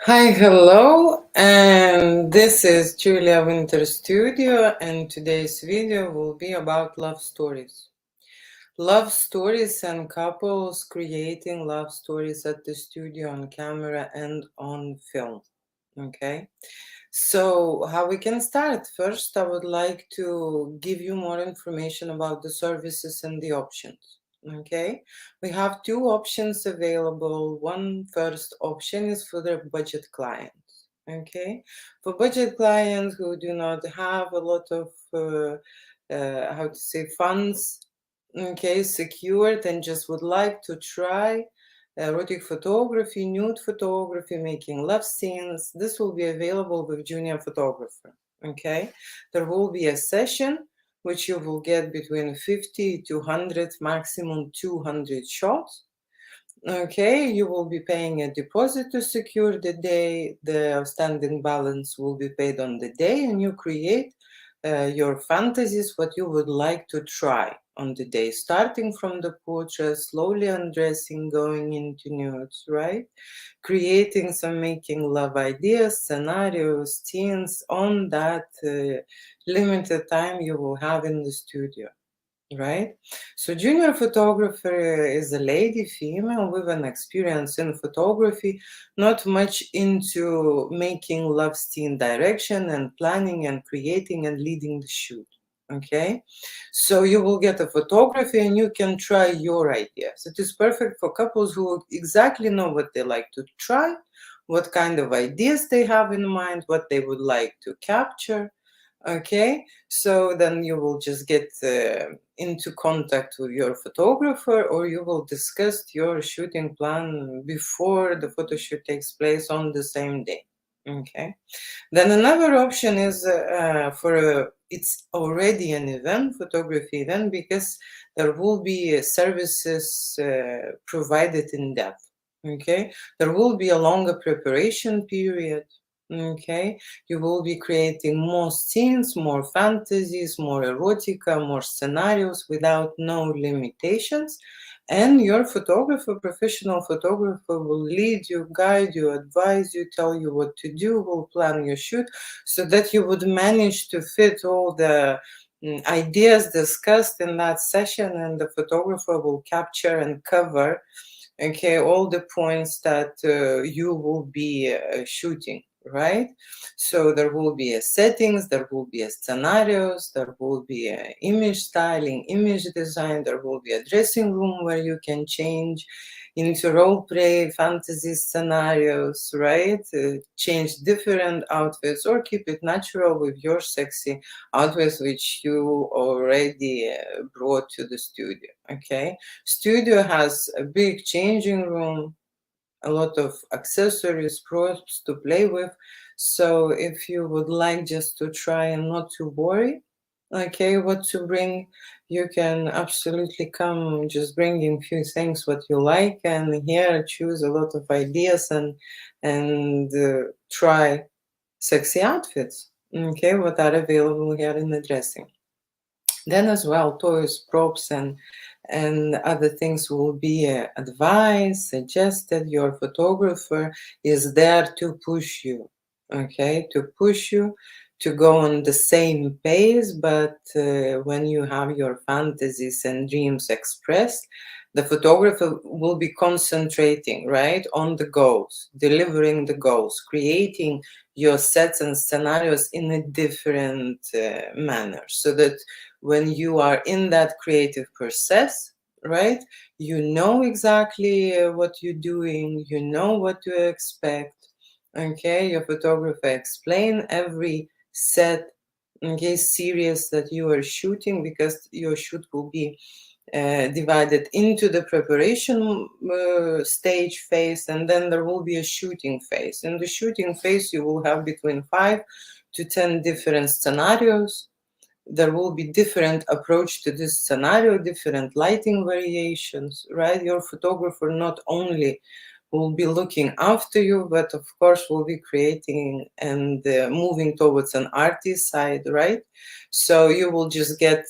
Hi, hello, and this is Julia Winter Studio, and today's video will be about love stories. Love stories and couples creating love stories at the studio on camera and on film. Okay, so how we can start? First, I would like to give you more information about the services and the options. Okay, we have two options available. One first option is for the budget clients. Okay, for budget clients who do not have a lot of how to say funds, okay, secured, and just would like to try erotic photography, nude photography, making love scenes. This will be available with junior photographer. Okay, there will be a session which you will get between 50 to 100, maximum 200 shots. Okay, you will be paying a deposit to secure the day. The outstanding balance will be paid on the day, and you create your fantasies, what you would like to try on the day, starting from the portrait, slowly undressing, going into nudes, right? Creating some making love ideas, scenarios, scenes on that limited time you will have in the studio. Right? So junior photographer is a lady, female with an experience in photography, not much into making love scene direction and planning and creating and leading the shoot. Okay, so you will get a photography and you can try your ideas. It is perfect for couples who exactly know what they like to try, what kind of ideas they have in mind, what they would like to capture. Okay, so then you will just get into contact with your photographer, or you will discuss your shooting plan before the photo shoot takes place on the same day. Okay, then another option is it's already an event, photography event, because there will be services provided in depth. Okay, there will be a longer preparation period. Okay, you will be creating more scenes, more fantasies, more erotica, more scenarios without no limitations. And your photographer, professional photographer, will lead you, guide you, advise you, tell you what to do, will plan your shoot so that you would manage to fit all the ideas discussed in that session, and the photographer will capture and cover, okay, all the points that you will be shooting, right? So there will be a settings, there will be a scenarios, there will be a image styling, image design, there will be a dressing room where you can change into role play, fantasy scenarios, right? Change different outfits or keep it natural with your sexy outfits which you already brought to the studio. Okay, studio has a big changing room, a lot of accessories, props to play with. So if you would like just to try and not to worry, okay, what to bring, you can absolutely come just bringing few things what you like, and here choose a lot of ideas and try sexy outfits, okay, what are available here in the dressing. Then as well, toys, props, and other things will be advised, suggested. Your photographer is there to push you, okay, to push you to go on the same pace. But when you have your fantasies and dreams expressed, the photographer will be concentrating, right, on the goals, delivering the goals, creating your sets and scenarios in a different manner, so that when you are in that creative process, right, you know exactly what you're doing, you know what to expect. Okay, your photographer explain every set, okay, series that you are shooting, because your shoot will be divided into the preparation stage phase, and then there will be a shooting phase. In the shooting phase, you will have between 5 to 10 different scenarios. There will be different approach to this scenario, different lighting variations, right? Your photographer not only will be looking after you, but of course will be creating and moving towards an artist side, right? So you will just get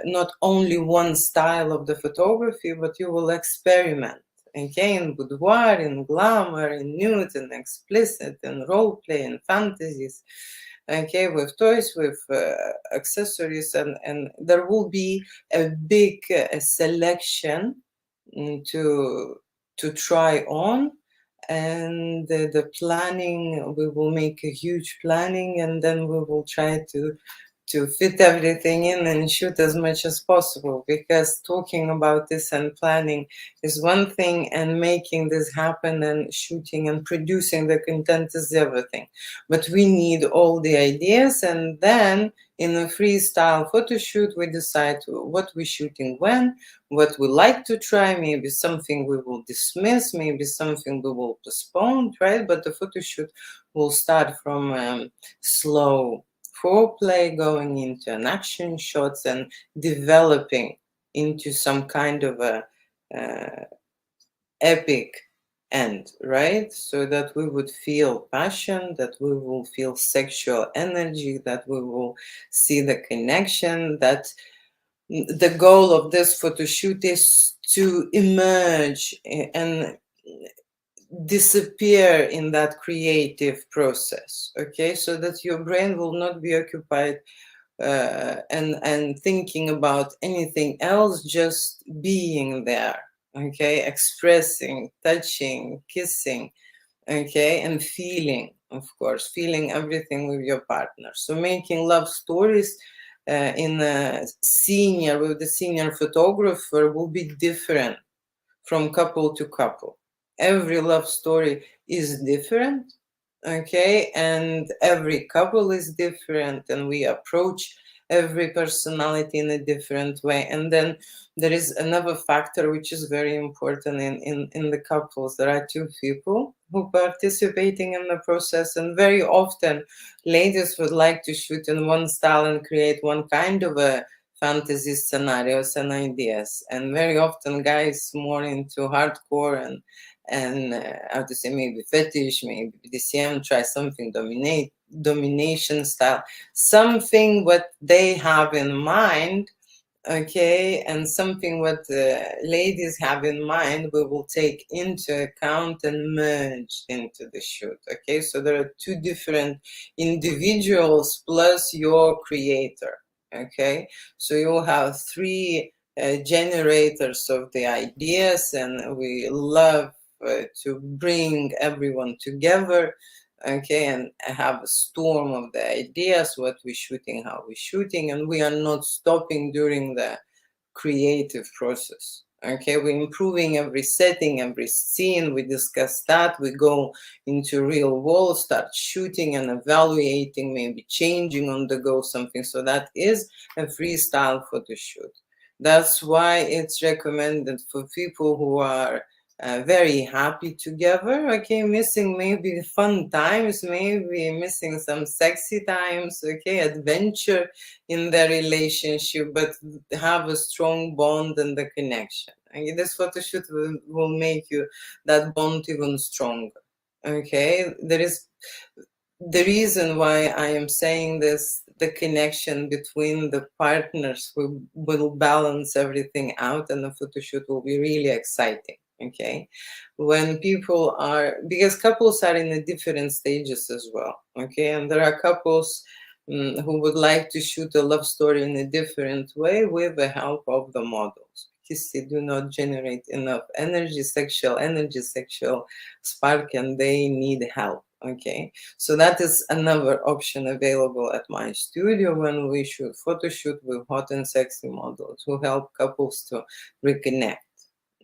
not only one style of the photography, but you will experiment, okay, in boudoir, in glamour, in nude, in explicit, in role play, in fantasies, okay, with toys, with accessories, and there will be a big selection to try on. And the planning, we will make a huge planning, and then we will try to fit everything in and shoot as much as possible, because talking about this and planning is one thing, and making this happen and shooting and producing the content is the other thing. But we need all the ideas, and then in a freestyle photo shoot we decide what we're shooting, when, what we like to try, maybe something we will dismiss, maybe something we will postpone, right? But the photo shoot will start from slow foreplay, going into an action shots, and developing into some kind of a epic end, right? So that we would feel passion, that we will feel sexual energy, that we will see the connection, that the goal of this photo shoot is to emerge and disappear in that creative process, okay? So that your brain will not be occupied and thinking about anything else, just being there, okay? Expressing, touching, kissing, okay? And feeling, of course, feeling everything with your partner. So making love stories in a senior, with the senior photographer, will be different from couple to couple. Every love story is different, okay, and every couple is different, and we approach every personality in a different way. And then there is another factor which is very important in the couples. There are two people who participating in the process, and very often ladies would like to shoot in one style and create one kind of a fantasy scenarios and ideas, and very often guys more into hardcore and how to say, maybe fetish, maybe BDSM, try something domination style, something what they have in mind, okay, and something what ladies have in mind, we will take into account and merge into the shoot, okay? So there are two different individuals plus your creator, okay? So you will have three generators of the ideas, and we love to bring everyone together, okay, and have a storm of the ideas, what we're shooting, how we're shooting, and we are not stopping during the creative process, okay? We're improving every setting, every scene, we discuss that, we go into real world, start shooting and evaluating, maybe changing on the go something. So that is a freestyle photo shoot. That's why it's recommended for people who are very happy together, okay, missing maybe fun times, maybe missing some sexy times, okay, adventure in the relationship, but have a strong bond and the connection. And this photo shoot will make you that bond even stronger, okay? There is the reason why I am saying this, the connection between the partners will balance everything out, and the photo shoot will be really exciting, okay? When people are, because couples are in a different stages as well, okay? And there are couples who would like to shoot a love story in a different way with the help of the models, because they do not generate enough energy, sexual spark, and they need help, okay? So that is another option available at my studio when we shoot photo shoot with hot and sexy models who help couples to reconnect,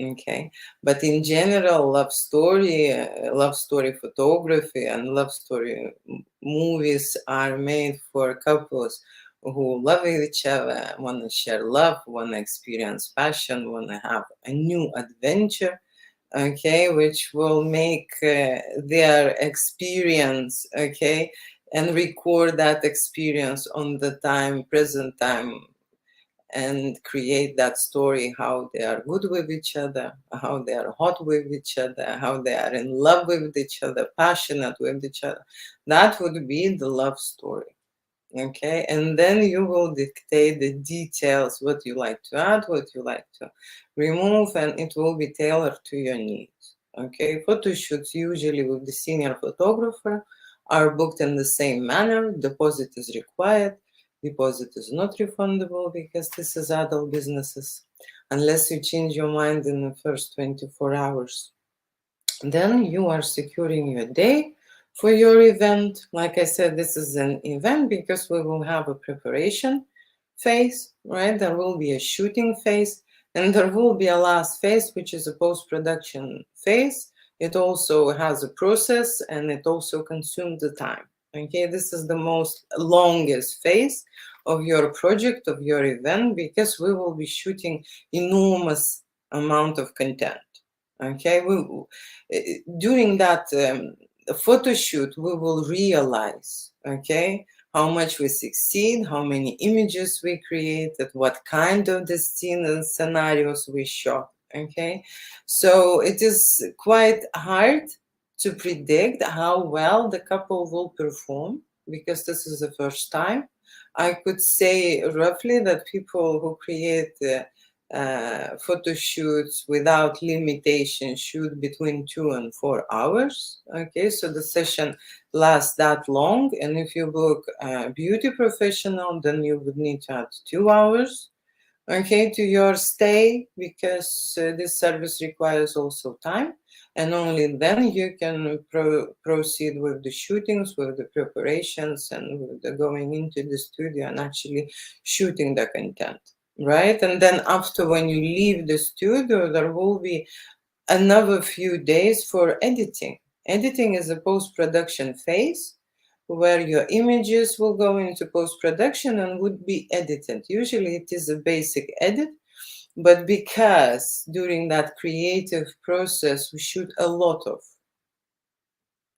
okay? But in general, love story photography and love story movies are made for couples who love each other, want to share love, want to experience passion, want to have a new adventure, okay, which will make their experience, okay, and record that experience on the present time, and create that story, how they are good with each other, how they are hot with each other, how they are in love with each other, passionate with each other. That would be the love story, Okay, and then you will dictate the details, what you like to add, what you like to remove, and it will be tailored to your needs. Okay, photo shoots usually with the senior photographer are booked in the same manner. Deposit is required. Deposit is not refundable because this is adult businesses, unless you change your mind in the first 24 hours. Then you are securing your day for your event. Like I said, this is an event because we will have a preparation phase, right? There will be a shooting phase, and there will be a last phase, which is a post-production phase. It also has a process, and it also consumes the time. Okay, this is the most longest phase of your project, of your event, because we will be shooting enormous amount of content. Okay, during that photo shoot, we will realize, okay, how much we succeed, how many images we created, what kind of the scene and scenarios we shot. Okay, so it is quite hard to predict how well the couple will perform because this is the first time. I could say roughly that people who create photo shoots without limitation shoot between 2 and 4 hours. Okay, so the session lasts that long, and if you book a beauty professional, then you would need to add 2 hours, okay, to your stay, because this service requires also time, and only then you can proceed with the shootings, with the preparations, and with the going into the studio and actually shooting the content, right? And then after, when you leave the studio, there will be another few days for editing. Editing is a post-production phase where your images will go into post-production and would be edited. Usually it is a basic edit, but because during that creative process we shoot a lot of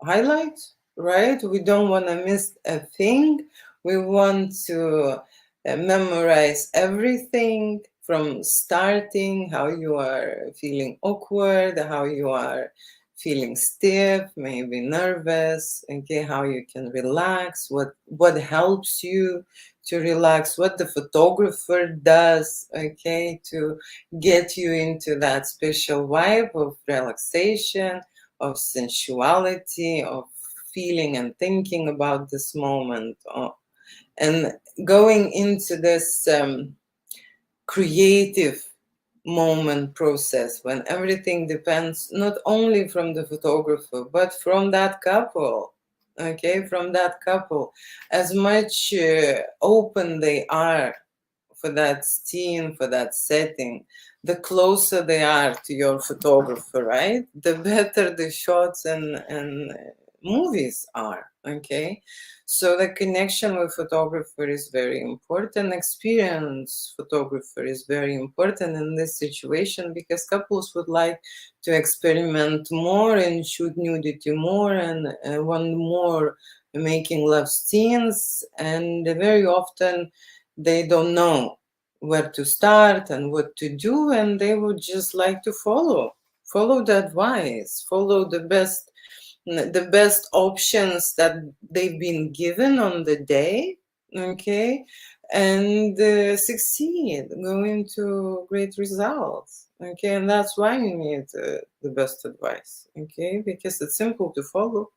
highlights, right? We don't want to miss a thing. We want to memorize everything from starting, how you are feeling awkward, how you are feeling stiff, maybe nervous, okay, how you can relax, what helps you to relax, what the photographer does, okay, to get you into that special vibe of relaxation, of sensuality, of feeling and thinking about this moment, and going into this creative moment process when everything depends not only from the photographer but from that couple. Okay, from that couple, as much open they are for that scene, for that setting, the closer they are to your photographer, right? The better the shots and movies are. Okay, so the connection with photographer is very important. Experienced photographer is very important in this situation because couples would like to experiment more and shoot nudity more and want more making love scenes, and very often they don't know where to start and what to do, and they would just like to follow the advice, follow the best options that they've been given on the day, okay, and succeed, go into great results, okay. And that's why you need the best advice, okay, because it's simple to follow,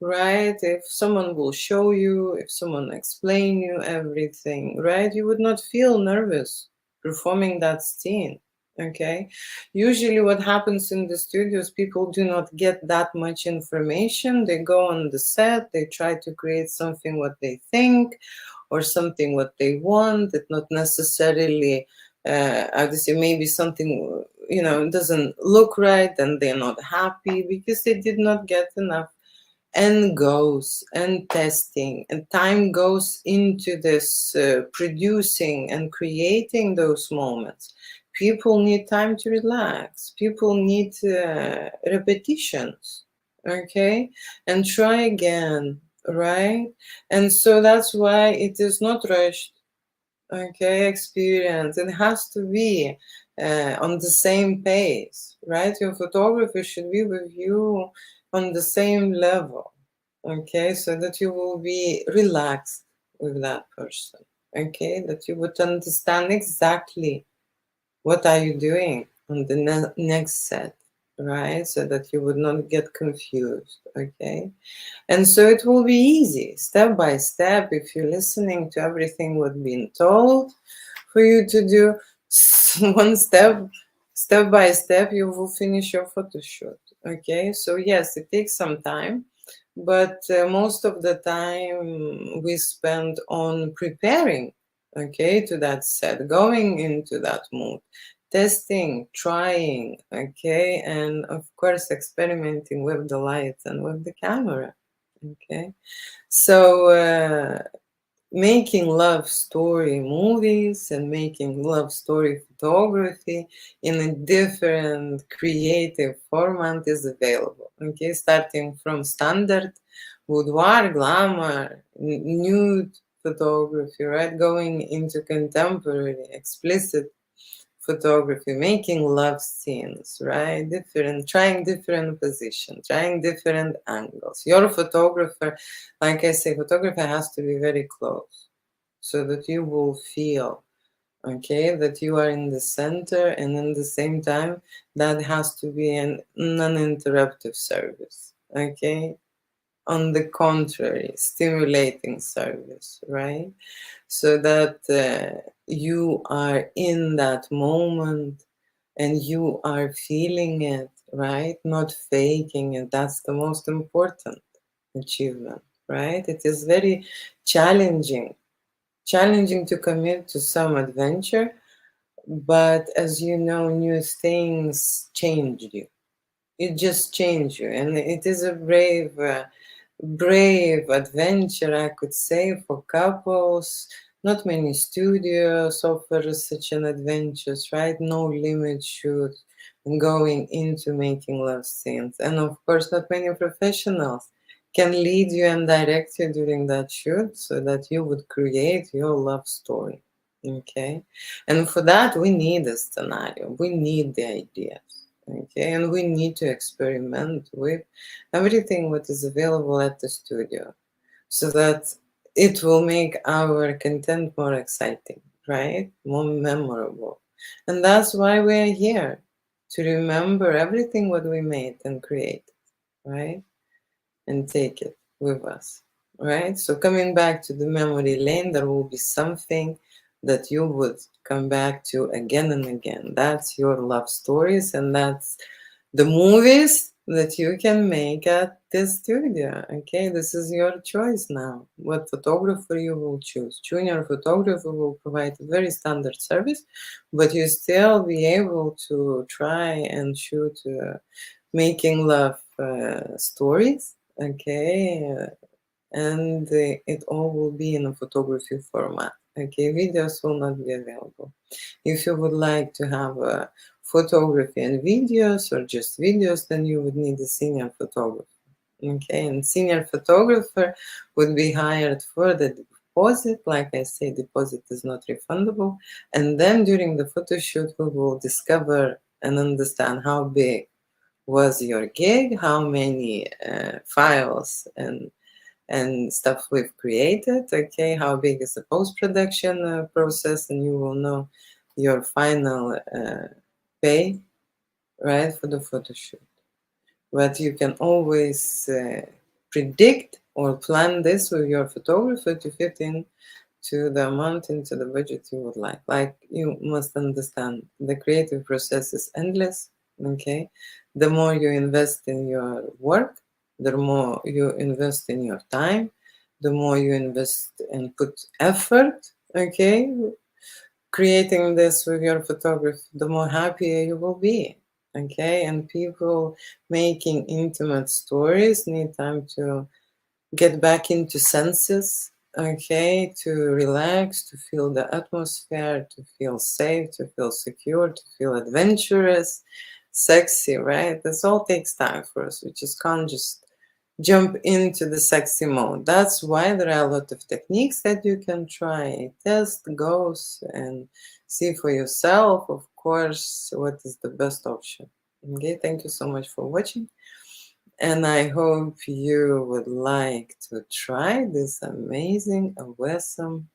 right? If someone will show you, if someone explain you everything, right, you would not feel nervous performing that scene. Okay, usually what happens in the studios, people do not get that much information. They go on the set, they try to create something what they think or something what they want. It not necessarily I would say maybe something, doesn't look right, and they're not happy because they did not get enough, and goes and testing, and time goes into this producing and creating those moments. People need time to relax, people need repetitions, okay, and try again, right? And so that's why it is not rushed, okay, experience. It has to be on the same pace, right? Your photographer should be with you on the same level, okay, so that you will be relaxed, with that person. Okay, that you would understand exactly what are you doing on the next set, right? So that you would not get confused. Okay, and so it will be easy, step by step, if you're listening to everything what's been told for you to do. One step by step, you will finish your photo shoot. Okay, so yes, it takes some time, but most of the time we spend on preparing, okay, to that set, going into that mood, testing, trying, okay, and of course experimenting with the lights and with the camera. Okay, so making love story movies and making love story photography in a different creative format is available. Okay, starting from standard boudoir, glamour, nude photography, right, going into contemporary, explicit photography, making love scenes, right? Trying different positions, trying different angles. Your photographer, like I say, photographer has to be very close so that you will feel, okay, that you are in the center, and in the same time, that has to be an non-interruptive service, okay? On the contrary, stimulating service, right? So that you are in that moment and you are feeling it, right? Not faking it. That's the most important achievement, right? It is very challenging to commit to some adventure, but as you know, new things changed you. It just changed you, and it is a brave adventure, I could say, for couples. Not many studios offer such an adventures, right? No limit shoot going into making love scenes. And of course, not many professionals can lead you and direct you during that shoot so that you would create your love story. Okay. And for that, we need a scenario, we need the ideas. Okay. And we need to experiment with everything what is available at the studio so that it will make our content more exciting, right? More memorable. And that's why we're here, to remember everything what we made and create, right? And take it with us, right? So coming back to the memory lane, there will be something that you would come back to again and again. That's your love stories, and that's the movies that you can make at the studio. Okay, this is your choice now. What photographer you will choose. Junior photographer will provide a very standard service, but you still be able to try and shoot making love stories. Okay, and it all will be in a photography format. Okay, videos will not be available. If you would like to have photography and videos, or just videos, then you would need a senior photographer. Okay, and senior photographer would be hired for the deposit. Like I say, deposit is not refundable. And then during the photo shoot, we will discover and understand how big was your gig, how many files and stuff we've created, okay, how big is the post-production process, and you will know your final pay, right, for the photo shoot. But you can always predict or plan this with your photographer to fit in to the amount, into the budget you would like. Like, you must understand, the creative process is endless, okay? The more you invest in your work, the more you invest in your time, the more you invest and put effort, okay? Creating this with your photography, the more happier you will be, okay? And people making intimate stories need time to get back into senses, okay, to relax, to feel the atmosphere, to feel safe, to feel secure, to feel adventurous, sexy, right? This all takes time for us. We just can't just jump into the sexy mode. That's why there are a lot of techniques that you can try, test, goes, and see for yourself, of course, what is the best option. Okay, thank you so much for watching. And I hope you would like to try this amazing, awesome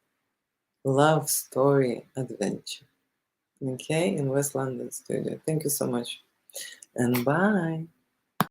love story adventure. Okay, in West London studio. Thank you so much. And bye.